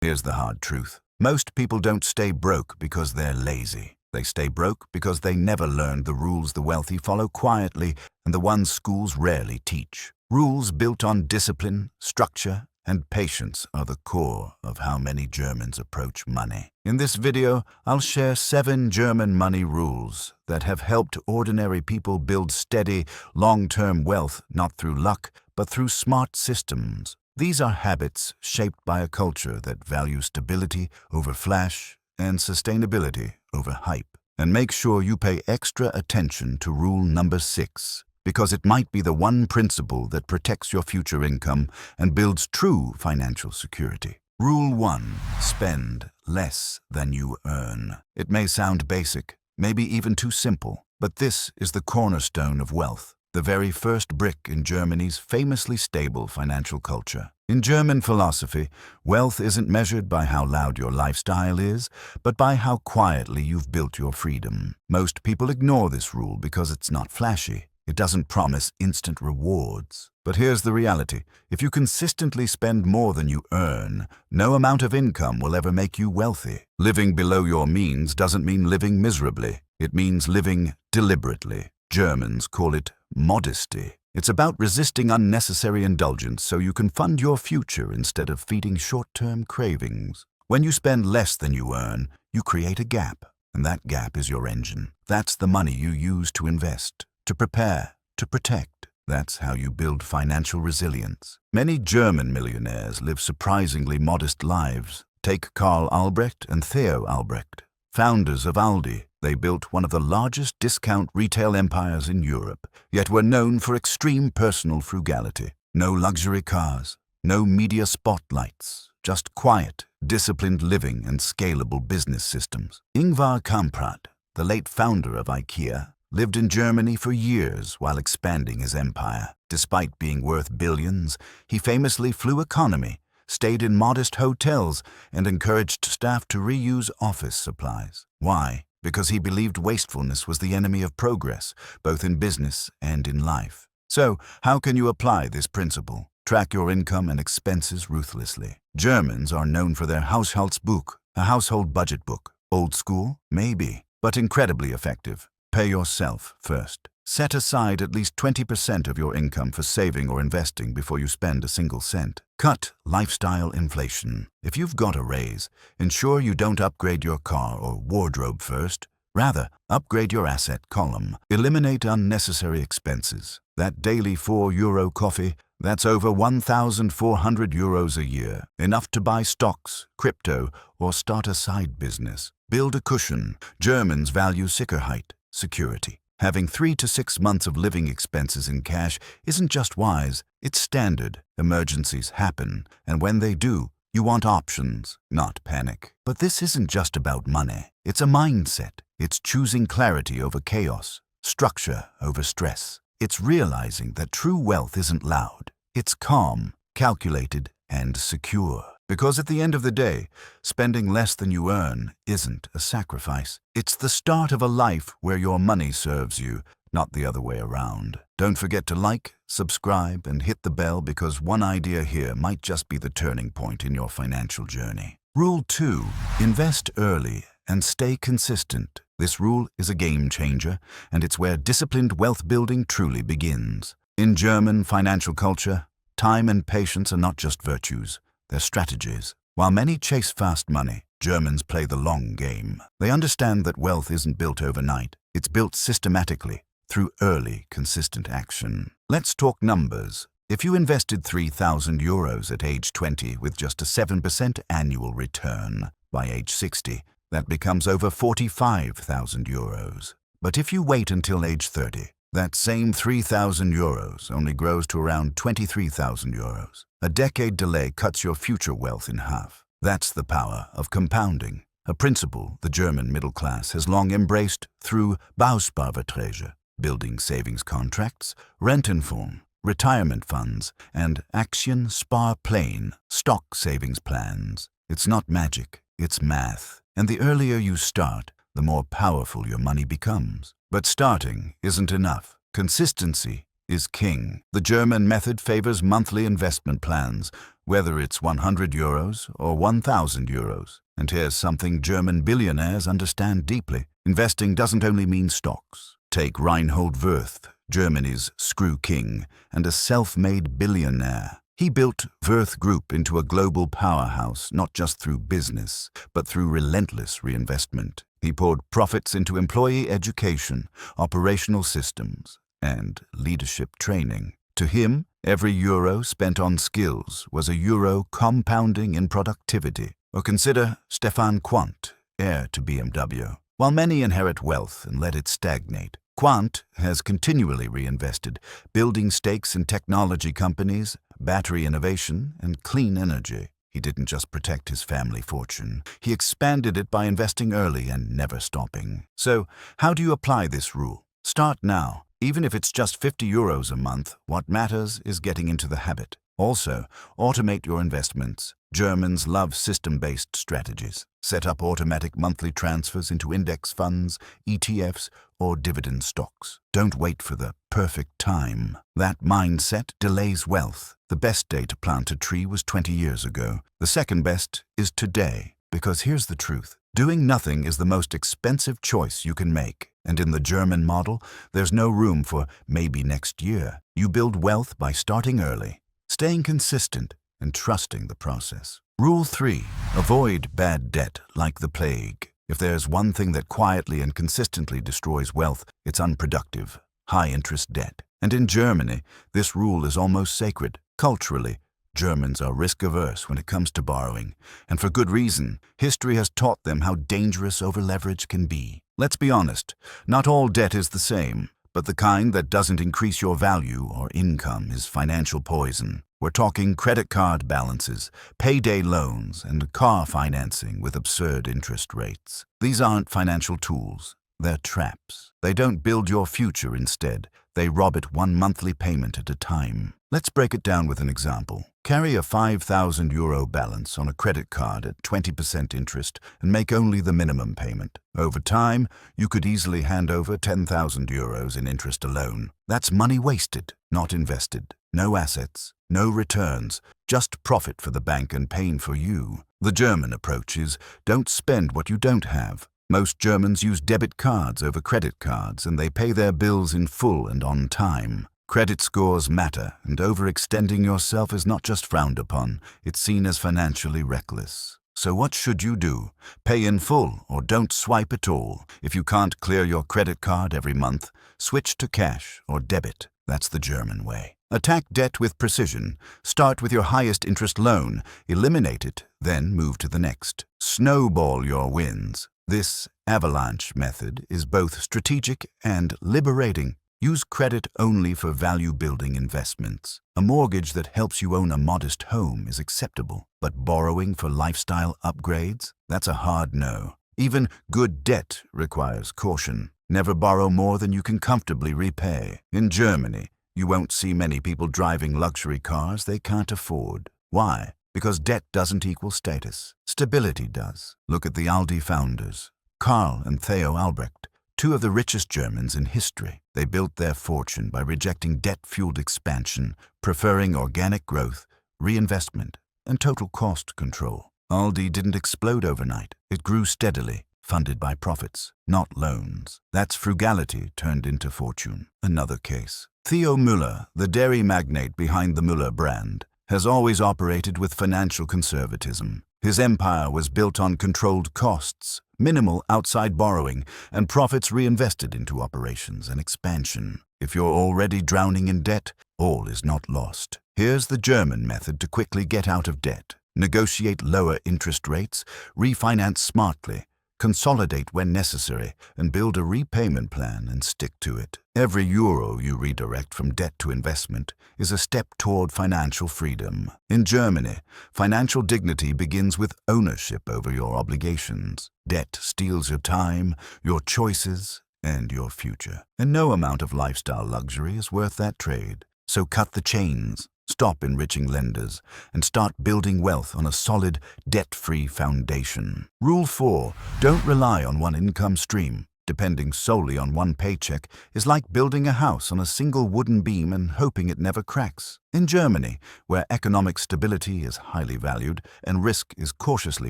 Here's the hard truth. Most people don't stay broke because they're lazy. They stay broke because they never learned the rules the wealthy follow quietly and the ones schools rarely teach. Rules built on discipline, structure, and patience are the core of how many Germans approach money. In this video, I'll share 7 German money rules that have helped ordinary people build steady, long-term wealth not through luck, but through smart systems. These are habits shaped by a culture that values stability over flash and sustainability over hype. And make sure you pay extra attention to rule number 6, because it might be the one principle that protects your future income and builds true financial security. Rule 1. Spend less than you earn. It may sound basic, maybe even too simple, but this is the cornerstone of wealth, the very first brick in Germany's famously stable financial culture. In German philosophy, wealth isn't measured by how loud your lifestyle is, but by how quietly you've built your freedom. Most people ignore this rule because it's not flashy. It doesn't promise instant rewards. But here's the reality. If you consistently spend more than you earn, no amount of income will ever make you wealthy. Living below your means doesn't mean living miserably. It means living deliberately. Germans call it modesty. It's about resisting unnecessary indulgence so you can fund your future instead of feeding short-term cravings. When you spend less than you earn, you create a gap, and that gap is your engine. That's the money you use to invest, to prepare, to protect. That's how you build financial resilience. Many German millionaires live surprisingly modest lives. Take Karl Albrecht and Theo Albrecht, founders of Aldi. They built one of the largest discount retail empires in Europe, yet were known for extreme personal frugality. No luxury cars, no media spotlights, just quiet, disciplined living and scalable business systems. Ingvar Kamprad, the late founder of IKEA, lived in Germany for years while expanding his empire. Despite being worth billions, he famously flew economy, stayed in modest hotels, and encouraged staff to reuse office supplies. Why? Because he believed wastefulness was the enemy of progress, both in business and in life. So, how can you apply this principle? Track your income and expenses ruthlessly. Germans are known for their Haushaltsbuch, a household budget book. Old school? Maybe, but incredibly effective. Pay yourself first. Set aside at least 20% of your income for saving or investing before you spend a single cent. Cut lifestyle inflation. If you've got a raise, ensure you don't upgrade your car or wardrobe first. Rather, upgrade your asset column. Eliminate unnecessary expenses. That daily €4 coffee, that's over 1,400 euros a year. Enough to buy stocks, crypto, or start a side business. Build a cushion. Germans value Sicherheit, security. Having 3 to 6 months of living expenses in cash isn't just wise, it's standard. Emergencies happen, and when they do, you want options, not panic. But this isn't just about money. It's a mindset. It's choosing clarity over chaos, structure over stress. It's realizing that true wealth isn't loud. It's calm, calculated, and secure. Because at the end of the day, spending less than you earn isn't a sacrifice. It's the start of a life where your money serves you, not the other way around. Don't forget to like, subscribe, and hit the bell because one idea here might just be the turning point in your financial journey. Rule 2. Invest early and stay consistent. This rule is a game changer, and it's where disciplined wealth building truly begins. In German financial culture, time and patience are not just virtues. They're strategies. While many chase fast money, Germans play the long game. They understand that wealth isn't built overnight. It's built systematically, through early, consistent action. Let's talk numbers. If you invested 3,000 euros at age 20 with just a 7% annual return, by age 60, that becomes over 45,000 euros. But if you wait until age 30, that same 3,000 euros only grows to around 23,000 euros. A decade delay cuts your future wealth in half. That's the power of compounding, a principle the German middle class has long embraced through Bausparverträge, building savings contracts, Rentenfonds, retirement funds, and Aktiensparplan, stock savings plans. It's not magic, it's math. And the earlier you start, the more powerful your money becomes. But starting isn't enough. Consistency is king. The German method favors monthly investment plans, whether it's 100 euros or 1,000 euros. And here's something German billionaires understand deeply. Investing doesn't only mean stocks. Take Reinhold Wirth, Germany's screw king, and a self-made billionaire. He built Wirth Group into a global powerhouse, not just through business, but through relentless reinvestment. He poured profits into employee education, operational systems, and leadership training. To him, every euro spent on skills was a euro compounding in productivity. Or consider Stefan Quandt, heir to BMW. While many inherit wealth and let it stagnate, Quandt has continually reinvested, building stakes in technology companies, battery innovation, and clean energy. He didn't just protect his family fortune. He expanded it by investing early and never stopping. So, how do you apply this rule? Start now. Even if it's just 50 euros a month, what matters is getting into the habit. Also, automate your investments. Germans love system-based strategies. Set up automatic monthly transfers into index funds, ETFs, or dividend stocks. Don't wait for the perfect time. That mindset delays wealth. The best day to plant a tree was 20 years ago. The second best is today. Because here's the truth. Doing nothing is the most expensive choice you can make. And in the German model, there's no room for maybe next year. You build wealth by starting early, staying consistent, and trusting the process. Rule 3. Avoid bad debt like the plague. If there's one thing that quietly and consistently destroys wealth, it's unproductive, high-interest debt. And in Germany, this rule is almost sacred. Culturally, Germans are risk-averse when it comes to borrowing. And for good reason. History has taught them how dangerous over-leverage can be. Let's be honest, not all debt is the same, but the kind that doesn't increase your value or income is financial poison. We're talking credit card balances, payday loans, and car financing with absurd interest rates. These aren't financial tools. They're traps. They don't build your future instead. They rob it one monthly payment at a time. Let's break it down with an example. Carry a 5,000 euro balance on a credit card at 20% interest and make only the minimum payment. Over time, you could easily hand over 10,000 euros in interest alone. That's money wasted, not invested. No assets, no returns, just profit for the bank and pain for you. The German approach is, don't spend what you don't have. Most Germans use debit cards over credit cards, and they pay their bills in full and on time. Credit scores matter, and overextending yourself is not just frowned upon, it's seen as financially reckless. So what should you do? Pay in full or don't swipe at all. If you can't clear your credit card every month, switch to cash or debit. That's the German way. Attack debt with precision. Start with your highest interest loan, eliminate it, then move to the next. Snowball your wins. This avalanche method is both strategic and liberating. Use credit only for value-building investments. A mortgage that helps you own a modest home is acceptable, but borrowing for lifestyle upgrades? That's a hard no. Even good debt requires caution. Never borrow more than you can comfortably repay. In Germany, you won't see many people driving luxury cars they can't afford. Why? Because debt doesn't equal status. Stability does. Look at the Aldi founders, Karl and Theo Albrecht, two of the richest Germans in history. They built their fortune by rejecting debt-fueled expansion, preferring organic growth, reinvestment, and total cost control. Aldi didn't explode overnight. It grew steadily, funded by profits, not loans. That's frugality turned into fortune. Another case. Theo Müller, the dairy magnate behind the Müller brand, has always operated with financial conservatism. His empire was built on controlled costs, minimal outside borrowing, and profits reinvested into operations and expansion. If you're already drowning in debt, all is not lost. Here's the German method to quickly get out of debt. Negotiate lower interest rates, refinance smartly, consolidate when necessary, and build a repayment plan and stick to it. Every euro you redirect from debt to investment is a step toward financial freedom. In Germany, financial dignity begins with ownership over your obligations. Debt steals your time, your choices, and your future. And no amount of lifestyle luxury is worth that trade. So cut the chains. Stop enriching lenders and start building wealth on a solid, debt-free foundation. Rule 4. Don't rely on one income stream. depending solely on one paycheck is like building a house on a single wooden beam and hoping it never cracks. In Germany, where economic stability is highly valued and risk is cautiously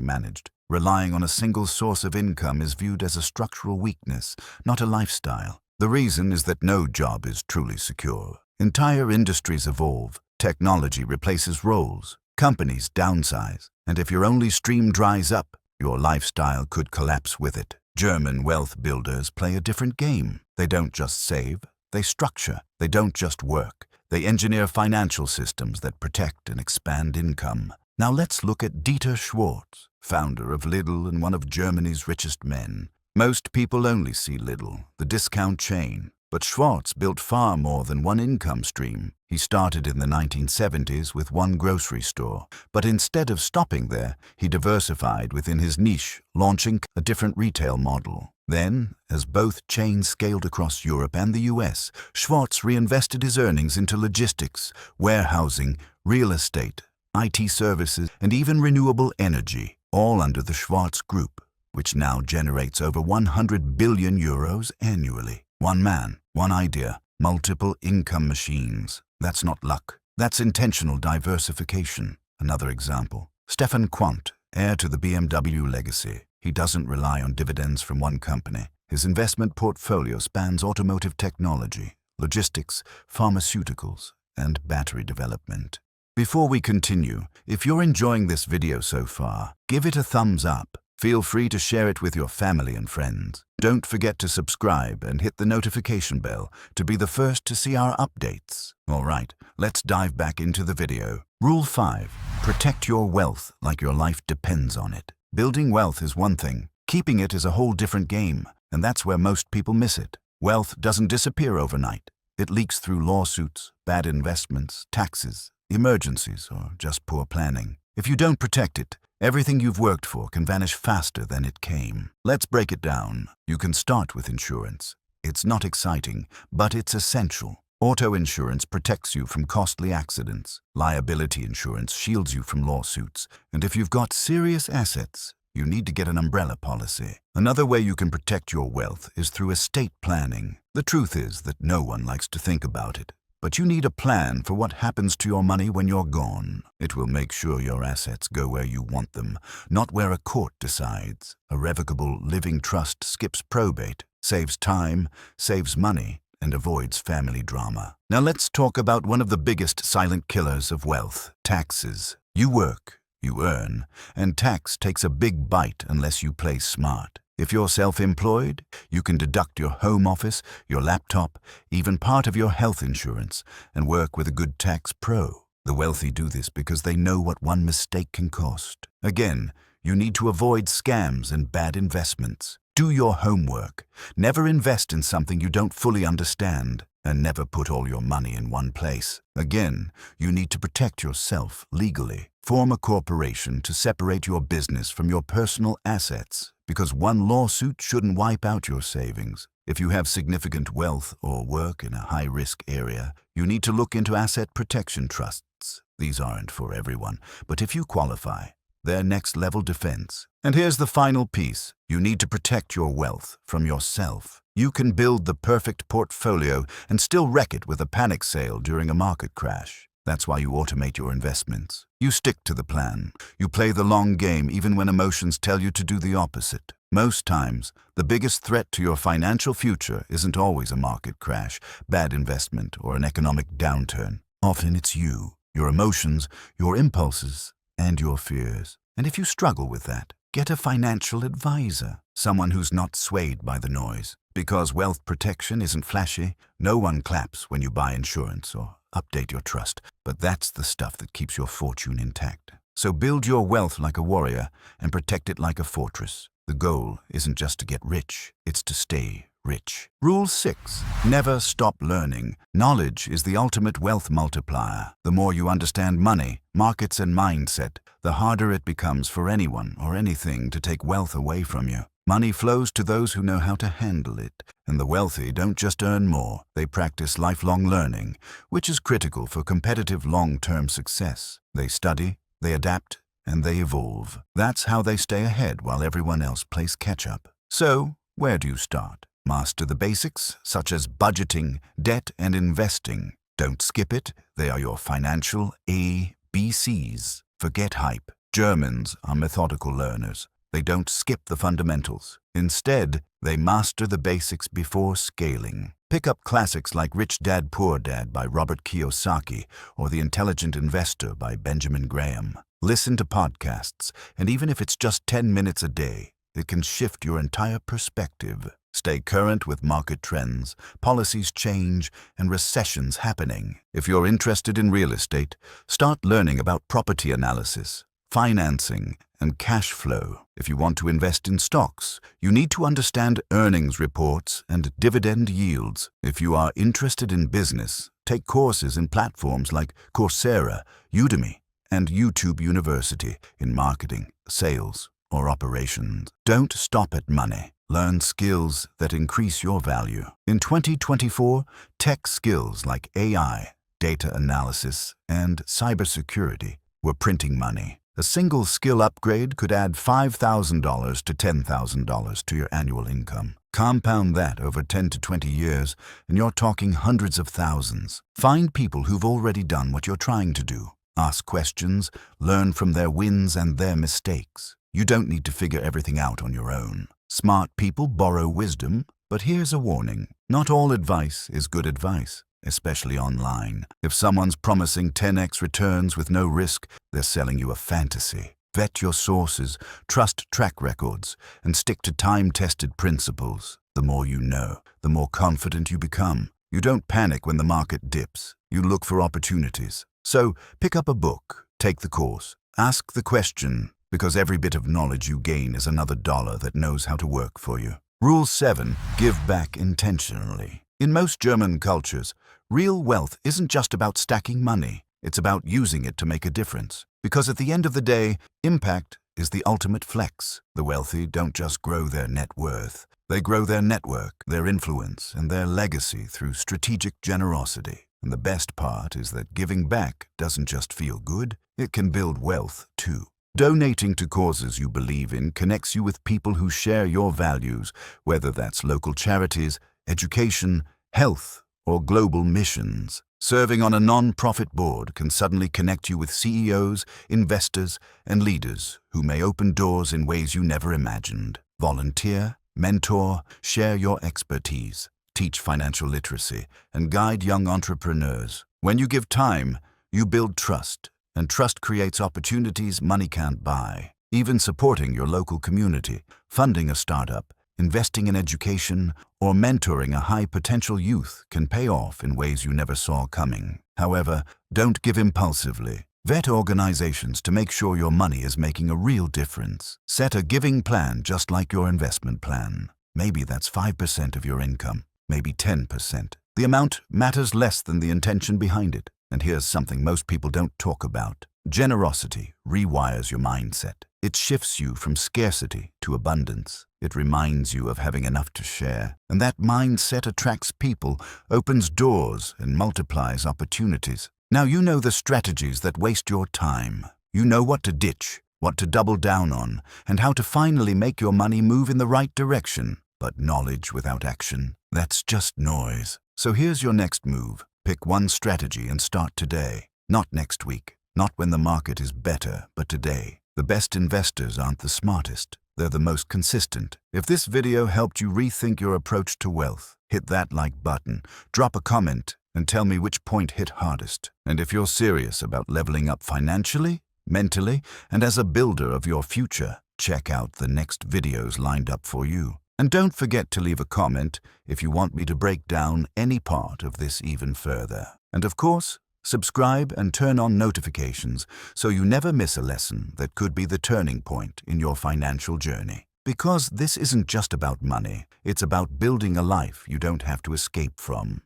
managed, relying on a single source of income is viewed as a structural weakness, not a lifestyle. The reason is that no job is truly secure. Entire industries evolve, technology replaces roles, companies downsize, and if your only stream dries up, your lifestyle could collapse with it. German wealth builders play a different game. They don't just save, they structure. They don't just work, they engineer financial systems that protect and expand income. Now let's look at Dieter Schwartz, founder of Lidl and one of Germany's richest men. Most people only see Lidl, the discount chain. But Schwartz built far more than one income stream. He started in the 1970s with one grocery store, but instead of stopping there, he diversified within his niche, launching a different retail model. Then, as both chains scaled across Europe and the US, Schwartz reinvested his earnings into logistics, warehousing, real estate, IT services, and even renewable energy, all under the Schwartz Group, which now generates over 100 billion euros annually. One man, one idea, multiple income machines. That's not luck. That's intentional diversification. Another example. Stefan Quandt, heir to the BMW legacy. He doesn't rely on dividends from one company. His investment portfolio spans automotive technology, logistics, pharmaceuticals, and battery development. Before we continue, if you're enjoying this video so far, give it a thumbs up. Feel free to share it with your family and friends. Don't forget to subscribe and hit the notification bell to be the first to see our updates. Alright, let's dive back into the video. Rule 5. Protect your wealth like your life depends on it. Building wealth is one thing. Keeping it is a whole different game, and that's where most people miss it. Wealth doesn't disappear overnight. It leaks through lawsuits, bad investments, taxes, emergencies, or just poor planning. If you don't protect it, everything you've worked for can vanish faster than it came. Let's break it down. You can start with insurance. It's not exciting, but it's essential. Auto insurance protects you from costly accidents. Liability insurance shields you from lawsuits. And if you've got serious assets, you need to get an umbrella policy. Another way you can protect your wealth is through estate planning. The truth is that no one likes to think about it. But you need a plan for what happens to your money when you're gone. It will make sure your assets go where you want them, not where a court decides. A revocable living trust skips probate, saves time, saves money, and avoids family drama. Now let's talk about one of the biggest silent killers of wealth, taxes. You work, you earn, and tax takes a big bite unless you play smart. If you're self-employed, you can deduct your home office, your laptop, even part of your health insurance, and work with a good tax pro. The wealthy do this because they know what one mistake can cost. Again, you need to avoid scams and bad investments. Do your homework. Never invest in something you don't fully understand, and never put all your money in one place. Again, you need to protect yourself legally. Form a corporation to separate your business from your personal assets, because one lawsuit shouldn't wipe out your savings. If you have significant wealth or work in a high-risk area, you need to look into asset protection trusts. These aren't for everyone, but if you qualify, they're next-level defense. And here's the final piece. You need to protect your wealth from yourself. You can build the perfect portfolio and still wreck it with a panic sale during a market crash. That's why you automate your investments. You stick to the plan. You play the long game even when emotions tell you to do the opposite. Most times, the biggest threat to your financial future isn't always a market crash, bad investment, or an economic downturn. Often it's you, your emotions, your impulses, and your fears. And if you struggle with that, get a financial advisor, someone who's not swayed by the noise. Because wealth protection isn't flashy, no one claps when you buy insurance or update your trust, but that's the stuff that keeps your fortune intact. So build your wealth like a warrior and protect it like a fortress. The goal isn't just to get rich, it's to stay rich. Rule 6. Never stop learning. Knowledge is the ultimate wealth multiplier. The more you understand money, markets, and mindset, the harder it becomes for anyone or anything to take wealth away from you. Money flows to those who know how to handle it, and the wealthy don't just earn more, they practice lifelong learning, which is critical for competitive long-term success. They study, they adapt, and they evolve. That's how they stay ahead while everyone else plays catch-up. So, where do you start? Master the basics, such as budgeting, debt, and investing. Don't skip it. They are your financial ABCs. Forget hype. Germans are methodical learners. They don't skip the fundamentals. Instead, they master the basics before scaling. Pick up classics like Rich Dad Poor Dad by Robert Kiyosaki or The Intelligent Investor by Benjamin Graham. Listen to podcasts, and even if it's just 10 minutes a day, it can shift your entire perspective. Stay current with market trends, policies change, and recessions happening. If you're interested in real estate, start learning about property analysis, financing, and cash flow. If you want to invest in stocks, you need to understand earnings reports and dividend yields. If you are interested in business, take courses in platforms like Coursera, Udemy, and YouTube University in marketing, sales, or operations. Don't stop at money. Learn skills that increase your value. In 2024, tech skills like AI, data analysis, and cybersecurity were printing money. A single skill upgrade could add $5,000 to $10,000 to your annual income. Compound that over 10 to 20 years, and you're talking hundreds of thousands. Find people who've already done what you're trying to do. Ask questions, learn from their wins and their mistakes. You don't need to figure everything out on your own. Smart people borrow wisdom, but here's a warning. Not all advice is good advice, especially online. If someone's promising 10x returns with no risk, they're selling you a fantasy. Vet your sources, trust track records, and stick to time-tested principles. The more you know, the more confident you become. You don't panic when the market dips. You look for opportunities. So, pick up a book, take the course, ask the question, because every bit of knowledge you gain is another dollar that knows how to work for you. Rule 7. Give back intentionally. In most German cultures, real wealth isn't just about stacking money. It's about using it to make a difference. Because at the end of the day, impact is the ultimate flex. The wealthy don't just grow their net worth. They grow their network, their influence, and their legacy through strategic generosity. And the best part is that giving back doesn't just feel good, it can build wealth too. Donating to causes you believe in connects you with people who share your values, whether that's local charities, education, health, or global missions. Serving on a non-profit board can suddenly connect you with CEOs, investors, and leaders who may open doors in ways you never imagined. Volunteer, mentor, share your expertise, teach financial literacy, and guide young entrepreneurs. When you give time, you build trust. And trust creates opportunities money can't buy. Even supporting your local community, funding a startup, investing in education, or mentoring a high-potential youth can pay off in ways you never saw coming. However, don't give impulsively. Vet organizations to make sure your money is making a real difference. Set a giving plan just like your investment plan. Maybe that's 5% of your income, maybe 10%. The amount matters less than the intention behind it. And here's something most people don't talk about. Generosity rewires your mindset. It shifts you from scarcity to abundance. It reminds you of having enough to share. And that mindset attracts people, opens doors, and multiplies opportunities. Now you know the strategies that waste your time. You know what to ditch, what to double down on, and how to finally make your money move in the right direction. But knowledge without action, that's just noise. So here's your next move. Pick one strategy and start today. Not next week, not when the market is better, but today. The best investors aren't the smartest. They're the most consistent. If this video helped you rethink your approach to wealth, hit that like button, drop a comment, and tell me which point hit hardest. And if you're serious about leveling up financially, mentally, and as a builder of your future, check out the next videos lined up for you. And don't forget to leave a comment if you want me to break down any part of this even further. And of course, subscribe and turn on notifications so you never miss a lesson that could be the turning point in your financial journey. Because this isn't just about money, it's about building a life you don't have to escape from.